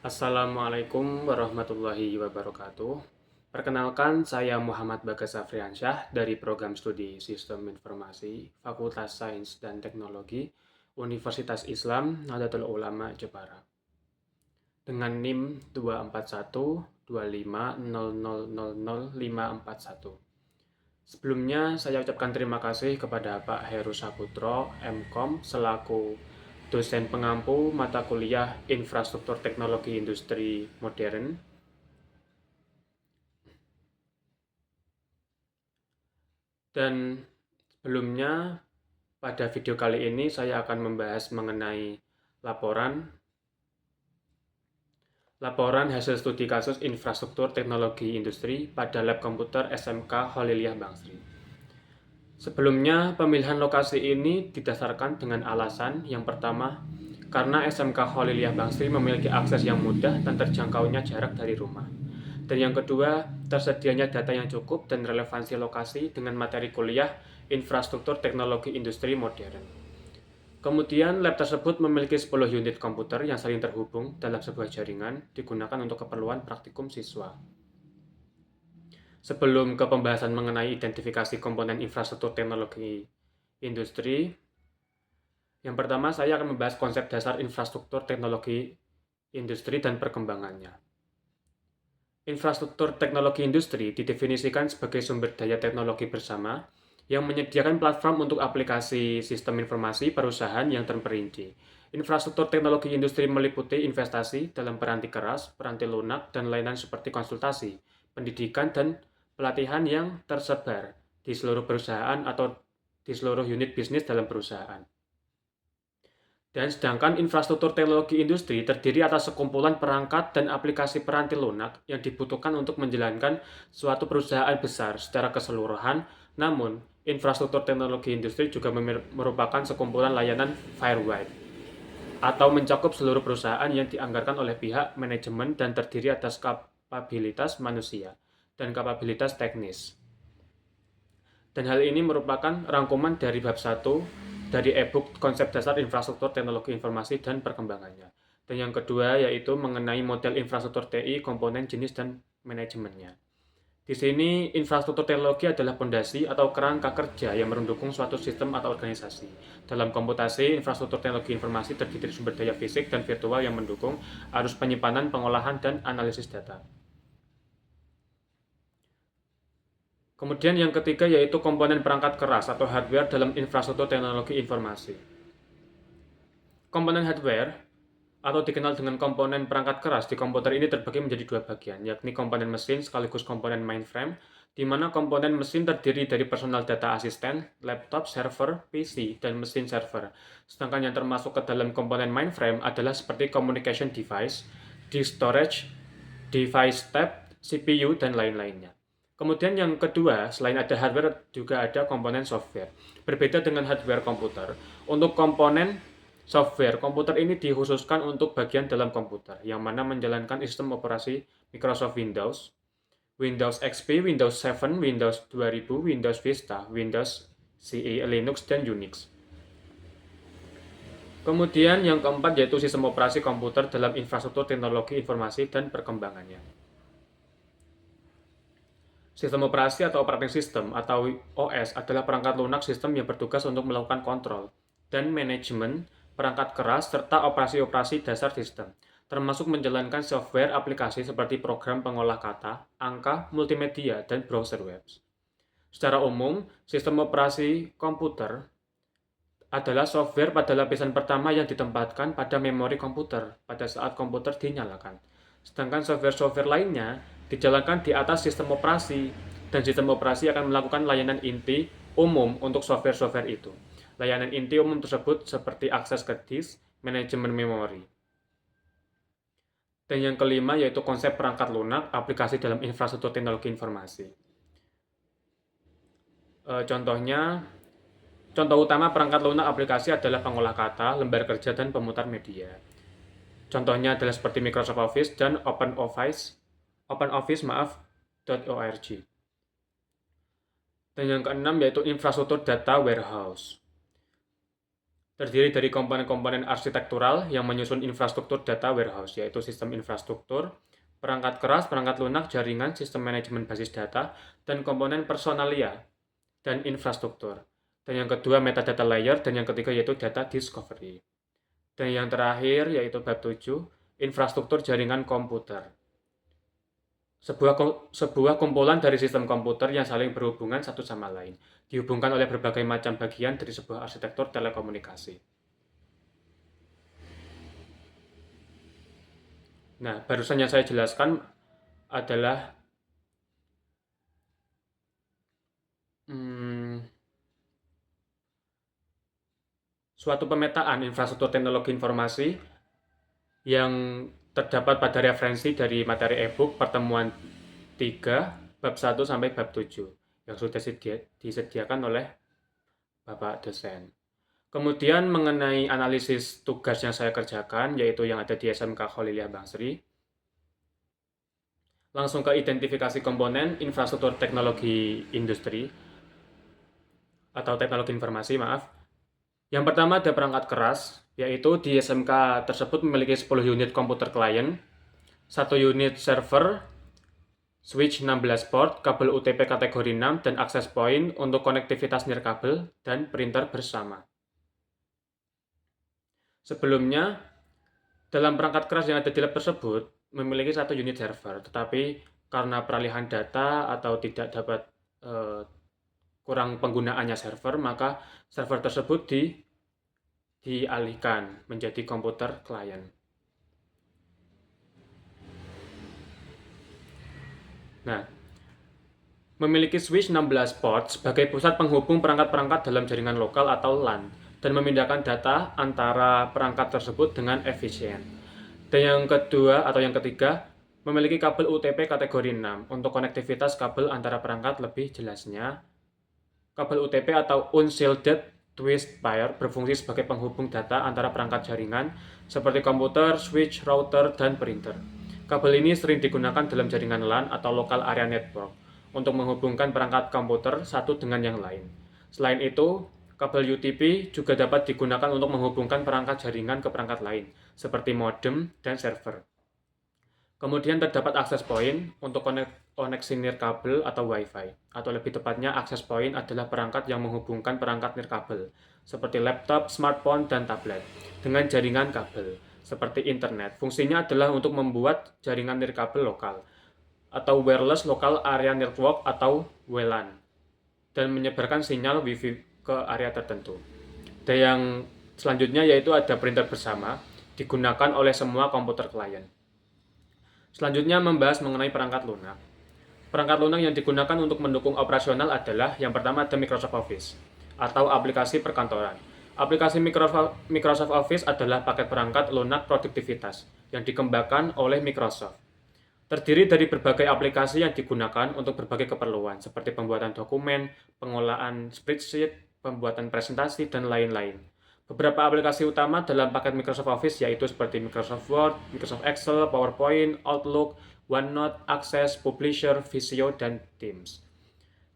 Assalamualaikum warahmatullahi wabarakatuh. Perkenalkan, saya Muhammad Bagas Afriansyah dari Program Studi Sistem Informasi, Fakultas Sains dan Teknologi, Universitas Islam Nahdlatul Ulama Jepara. Dengan NIM 2412500000541. Sebelumnya, saya ucapkan terima kasih kepada Pak Heru Saputro, MKOM, selaku dosen pengampu mata kuliah Infrastruktur Teknologi Industri Modern. Dan sebelumnya, pada video kali ini saya akan membahas mengenai laporan hasil studi kasus infrastruktur teknologi industri pada lab komputer SMK Khaliliyah Bangsri. Sebelumnya, pemilihan lokasi ini didasarkan dengan alasan yang pertama, karena SMK Khaliliyah Bangsri memiliki akses yang mudah dan terjangkaunya jarak dari rumah. Dan yang kedua, tersedianya data yang cukup dan relevansi lokasi dengan materi kuliah infrastruktur teknologi industri modern. Kemudian, lab tersebut memiliki 10 unit komputer yang saling terhubung dalam sebuah jaringan digunakan untuk keperluan praktikum siswa. Sebelum ke pembahasan mengenai identifikasi komponen infrastruktur teknologi industri, yang pertama saya akan membahas konsep dasar infrastruktur teknologi industri dan perkembangannya. Infrastruktur teknologi industri didefinisikan sebagai sumber daya teknologi bersama yang menyediakan platform untuk aplikasi sistem informasi perusahaan yang terperinci. Infrastruktur teknologi industri meliputi investasi dalam peranti keras, peranti lunak, dan layanan seperti konsultasi, pendidikan, dan pelatihan yang tersebar di seluruh perusahaan atau di seluruh unit bisnis dalam perusahaan. Dan sedangkan infrastruktur teknologi industri terdiri atas sekumpulan perangkat dan aplikasi peranti lunak yang dibutuhkan untuk menjalankan suatu perusahaan besar secara keseluruhan. Namun, infrastruktur teknologi industri juga merupakan sekumpulan layanan firewide atau mencakup seluruh perusahaan yang dianggarkan oleh pihak manajemen dan terdiri atas kapabilitas manusia dan kapabilitas teknis. Dan hal ini merupakan rangkuman dari bab 1 dari e-book Konsep Dasar Infrastruktur Teknologi Informasi dan Perkembangannya. Dan yang kedua yaitu mengenai model infrastruktur TI, komponen, jenis, dan manajemennya. Di sini, infrastruktur teknologi adalah fondasi atau kerangka kerja yang mendukung suatu sistem atau organisasi. Dalam komputasi, infrastruktur teknologi informasi terdiri dari sumber daya fisik dan virtual yang mendukung arus penyimpanan, pengolahan, dan analisis data. Kemudian yang ketiga yaitu komponen perangkat keras atau hardware dalam infrastruktur teknologi informasi. Komponen hardware atau dikenal dengan komponen perangkat keras di komputer ini terbagi menjadi dua bagian, yakni komponen mesin sekaligus komponen mainframe, di mana komponen mesin terdiri dari personal data asisten, laptop, server, PC, dan mesin server. Sedangkan yang termasuk ke dalam komponen mainframe adalah seperti communication device, disk storage, device tab, CPU, dan lain-lainnya. Kemudian yang kedua, selain ada hardware, juga ada komponen software. Berbeda dengan hardware komputer, untuk komponen software komputer ini dikhususkan untuk bagian dalam komputer, yang mana menjalankan sistem operasi Microsoft Windows, Windows XP, Windows 7, Windows 2000, Windows Vista, Windows CE, Linux, dan Unix. Kemudian yang keempat yaitu sistem operasi komputer dalam infrastruktur teknologi informasi dan perkembangannya. Sistem operasi atau operating system atau OS adalah perangkat lunak sistem yang bertugas untuk melakukan kontrol dan manajemen perangkat keras serta operasi-operasi dasar sistem, termasuk menjalankan software aplikasi seperti program pengolah kata, angka, multimedia, dan browser web. Secara umum, sistem operasi komputer adalah software pada lapisan pertama yang ditempatkan pada memori komputer pada saat komputer dinyalakan. Sedangkan software-software lainnya dijalankan di atas sistem operasi, dan sistem operasi akan melakukan layanan inti umum untuk software-software itu. Layanan inti umum tersebut seperti akses ke disk, manajemen memori. Dan yang kelima yaitu konsep perangkat lunak, aplikasi dalam infrastruktur teknologi informasi. Contoh utama perangkat lunak aplikasi adalah pengolah kata, lembar kerja, dan pemutar media. Contohnya adalah seperti Microsoft Office dan OpenOffice.org. Dan yang keenam yaitu infrastruktur data warehouse. Terdiri dari komponen-komponen arsitektural yang menyusun infrastruktur data warehouse, yaitu sistem infrastruktur, perangkat keras, perangkat lunak, jaringan, sistem manajemen basis data, dan komponen personalia dan infrastruktur. Dan yang kedua metadata layer, dan yang ketiga yaitu data discovery. Dan yang terakhir yaitu bab 7, infrastruktur jaringan komputer. Sebuah kumpulan dari sistem komputer yang saling berhubungan satu sama lain, dihubungkan oleh berbagai macam bagian dari sebuah arsitektur telekomunikasi. Nah, barusan yang saya jelaskan adalah suatu pemetaan infrastruktur teknologi informasi yang terdapat pada referensi dari materi e-book pertemuan 3, bab 1 sampai bab 7 yang sudah disediakan oleh Bapak dosen. Kemudian mengenai analisis tugas yang saya kerjakan, yaitu yang ada di SMK Khaliliah Bangsri, langsung ke identifikasi komponen infrastruktur teknologi industri atau teknologi informasi, maaf. Yang pertama ada perangkat keras, yaitu di SMK tersebut memiliki 10 unit komputer klien, 1 unit server, switch 16 port, kabel UTP kategori 6, dan access point untuk konektivitas nirkabel dan printer bersama. Sebelumnya, dalam perangkat keras yang ada di lab tersebut, memiliki 1 unit server, tetapi karena peralihan data atau tidak dapat kurang penggunaannya server, maka server tersebut dialihkan menjadi komputer klien. Nah, memiliki switch 16 port sebagai pusat penghubung perangkat-perangkat dalam jaringan lokal atau LAN dan memindahkan data antara perangkat tersebut dengan efisien. Dan yang kedua atau yang ketiga, memiliki kabel UTP kategori 6 untuk konektivitas kabel antara perangkat. Lebih jelasnya, kabel UTP atau Unshielded Twist Pair berfungsi sebagai penghubung data antara perangkat jaringan seperti komputer, switch, router, dan printer. Kabel ini sering digunakan dalam jaringan LAN atau Local Area Network untuk menghubungkan perangkat komputer satu dengan yang lain. Selain itu, kabel UTP juga dapat digunakan untuk menghubungkan perangkat jaringan ke perangkat lain, seperti modem dan server. Kemudian terdapat access point untuk koneksi nirkabel atau Wi-Fi, atau lebih tepatnya access point adalah perangkat yang menghubungkan perangkat nirkabel, seperti laptop, smartphone, dan tablet, dengan jaringan kabel, seperti internet. Fungsinya adalah untuk membuat jaringan nirkabel lokal, atau Wireless Local Area Network atau WLAN, dan menyebarkan sinyal Wi-Fi ke area tertentu. Dan yang selanjutnya yaitu ada printer bersama, digunakan oleh semua komputer klien. Selanjutnya membahas mengenai perangkat lunak. Perangkat lunak yang digunakan untuk mendukung operasional adalah yang pertama ada Microsoft Office atau aplikasi perkantoran. Aplikasi Microsoft Office adalah paket perangkat lunak produktivitas yang dikembangkan oleh Microsoft. Terdiri dari berbagai aplikasi yang digunakan untuk berbagai keperluan seperti pembuatan dokumen, pengolahan spreadsheet, pembuatan presentasi, dan lain-lain. Beberapa aplikasi utama dalam paket Microsoft Office yaitu seperti Microsoft Word, Microsoft Excel, PowerPoint, Outlook, OneNote, Access, Publisher, Visio, dan Teams.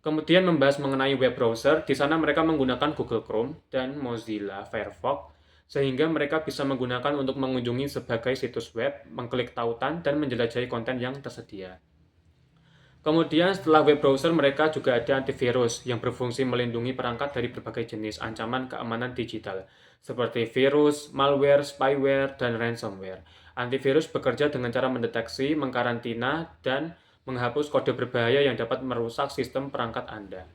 Kemudian membahas mengenai web browser, di sana mereka menggunakan Google Chrome dan Mozilla Firefox, sehingga mereka bisa menggunakan untuk mengunjungi sebagai situs web, mengklik tautan, dan menjelajahi konten yang tersedia. Kemudian setelah web browser, mereka juga ada antivirus yang berfungsi melindungi perangkat dari berbagai jenis ancaman keamanan digital, seperti virus, malware, spyware, dan ransomware. Antivirus bekerja dengan cara mendeteksi, mengkarantina, dan menghapus kode berbahaya yang dapat merusak sistem perangkat Anda.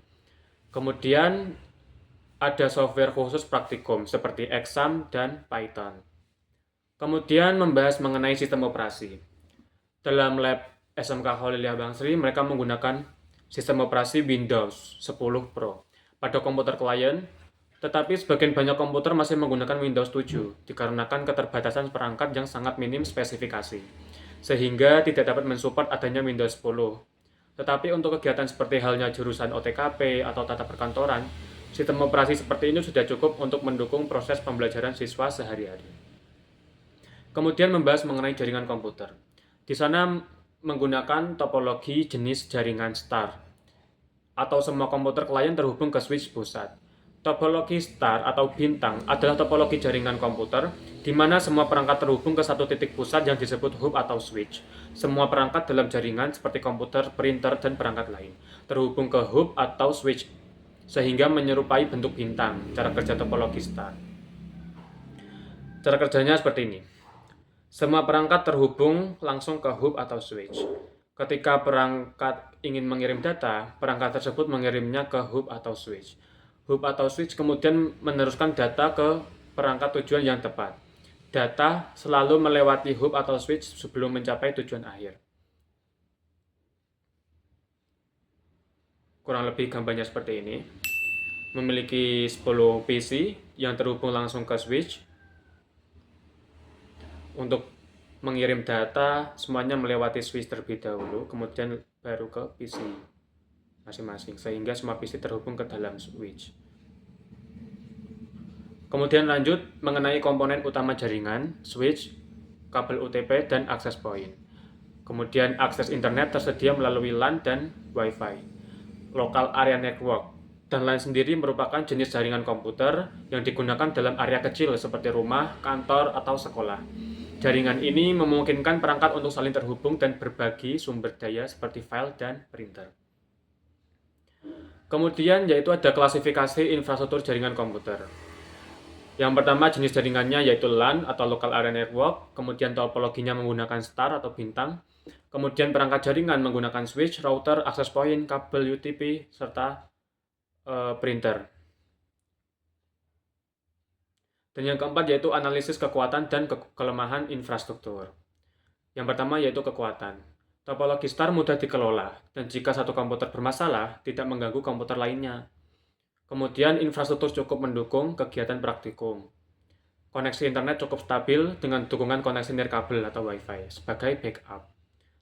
Kemudian ada software khusus praktikum seperti Exam dan Python. Kemudian membahas mengenai sistem operasi. Dalam lab SMK Khaliliah Bangsri, mereka menggunakan sistem operasi Windows 10 Pro pada komputer klien, tetapi sebagian banyak komputer masih menggunakan Windows 7 dikarenakan keterbatasan perangkat yang sangat minim spesifikasi, sehingga tidak dapat mensupport adanya Windows 10. Tetapi untuk kegiatan seperti halnya jurusan OTKP atau tata perkantoran, sistem operasi seperti ini sudah cukup untuk mendukung proses pembelajaran siswa sehari-hari. Kemudian membahas mengenai jaringan komputer. Di sana menggunakan topologi jenis jaringan star, atau semua komputer klien terhubung ke switch pusat. Topologi star atau bintang adalah topologi jaringan komputer di mana semua perangkat terhubung ke satu titik pusat yang disebut hub atau switch. Semua perangkat dalam jaringan seperti komputer, printer, dan perangkat lain terhubung ke hub atau switch sehingga menyerupai bentuk bintang. Cara kerja topologi star. Cara kerjanya seperti ini. Semua perangkat terhubung langsung ke hub atau switch. Ketika perangkat ingin mengirim data, perangkat tersebut mengirimnya ke hub atau switch. Hub atau switch kemudian meneruskan data ke perangkat tujuan yang tepat. Data selalu melewati hub atau switch sebelum mencapai tujuan akhir. Kurang lebih gambarnya seperti ini. Memiliki 10 PC yang terhubung langsung ke switch. Untuk mengirim data, semuanya melewati switch terlebih dahulu, kemudian baru ke PC masing-masing, sehingga semua PC terhubung ke dalam switch. Kemudian lanjut mengenai komponen utama jaringan, switch, kabel UTP, dan access point. Kemudian akses internet tersedia melalui LAN dan Wi-Fi. Local area network dan lain sendiri merupakan jenis jaringan komputer yang digunakan dalam area kecil seperti rumah, kantor, atau sekolah. Jaringan ini memungkinkan perangkat untuk saling terhubung dan berbagi sumber daya seperti file dan printer. Kemudian yaitu ada klasifikasi infrastruktur jaringan komputer. Yang pertama jenis jaringannya yaitu LAN atau Local Area Network, kemudian topologinya menggunakan star atau bintang, kemudian perangkat jaringan menggunakan switch, router, access point, kabel UTP, serta printer. Dan yang keempat yaitu analisis kekuatan dan kelemahan infrastruktur. Yang pertama yaitu kekuatan. Topologi star mudah dikelola, dan jika satu komputer bermasalah, tidak mengganggu komputer lainnya. Kemudian infrastruktur cukup mendukung kegiatan praktikum. Koneksi internet cukup stabil dengan dukungan koneksi nirkabel atau Wi-Fi sebagai backup.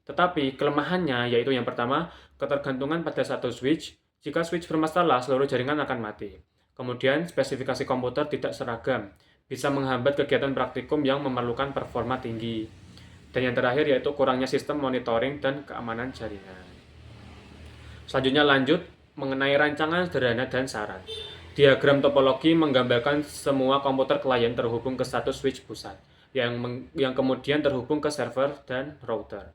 Tetapi kelemahannya yaitu yang pertama, ketergantungan pada satu switch. Jika switch bermasalah, seluruh jaringan akan mati. Kemudian spesifikasi komputer tidak seragam, bisa menghambat kegiatan praktikum yang memerlukan performa tinggi. Dan yang terakhir yaitu kurangnya sistem monitoring dan keamanan jaringan. Selanjutnya lanjut mengenai rancangan sederhana dan saran. Diagram topologi menggambarkan semua komputer klien terhubung ke satu switch pusat, yang kemudian terhubung ke server dan router.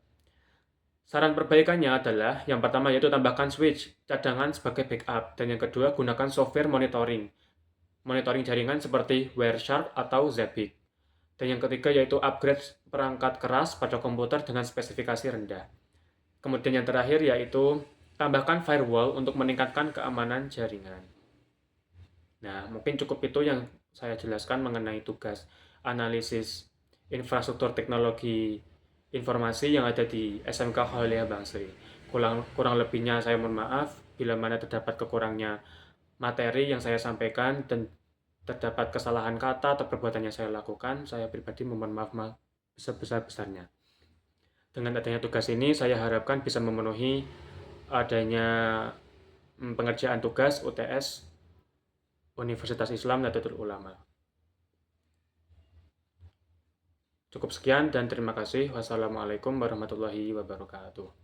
Saran perbaikannya adalah, yang pertama yaitu tambahkan switch cadangan sebagai backup, dan yang kedua gunakan software monitoring jaringan seperti Wireshark atau Zabbix. Dan yang ketiga yaitu upgrade perangkat keras pada komputer dengan spesifikasi rendah. Kemudian yang terakhir yaitu tambahkan firewall untuk meningkatkan keamanan jaringan. Nah, mungkin cukup itu yang saya jelaskan mengenai tugas analisis infrastruktur teknologi informasi yang ada di SMK Khaliliyah Bangsri. Kurang lebihnya saya mohon maaf bila mana terdapat kekurangnya materi yang saya sampaikan dan terdapat kesalahan kata atau perbuatan yang saya lakukan, saya pribadi memohon maaf sebesar-besarnya. Dengan adanya tugas ini, saya harapkan bisa memenuhi adanya pengerjaan tugas UTS Universitas Islam Nahdlatul Ulama. Cukup sekian dan terima kasih. Wassalamualaikum warahmatullahi wabarakatuh.